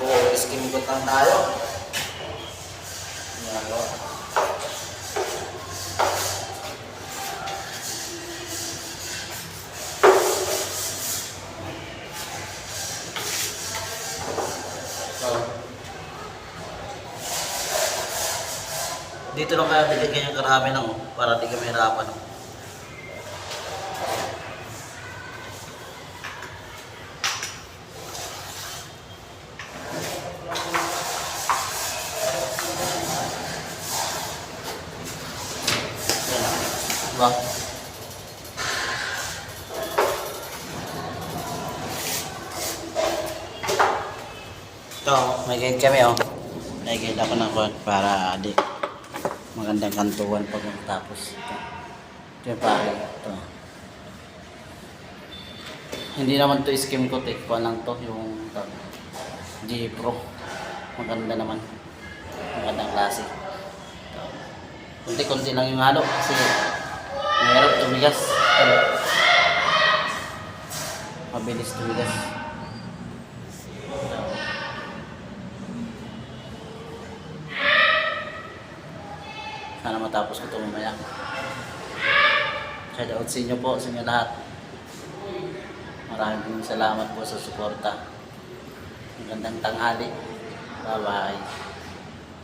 O skim coat lang tayo. Yan o. Dito lang kaya bigyan yung karami ng para di ka mahirapan. Diba? Ito, may guide kami may guide ako ng kon para di magandang kantuan pag matapos. Ito yung pare. Ito. Hindi naman to skim coat kuha lang to yung G Pro. Maganda naman. Magandang klase. Kunti-kunti lang yung halo kasi mahirap tumigas. Mabilis tumigas. Sana matapos ko ito mamaya. Shout out sa inyo po, sa inyo lahat. Maraming salamat po sa suporta. Magandang tanghali. Bye bye.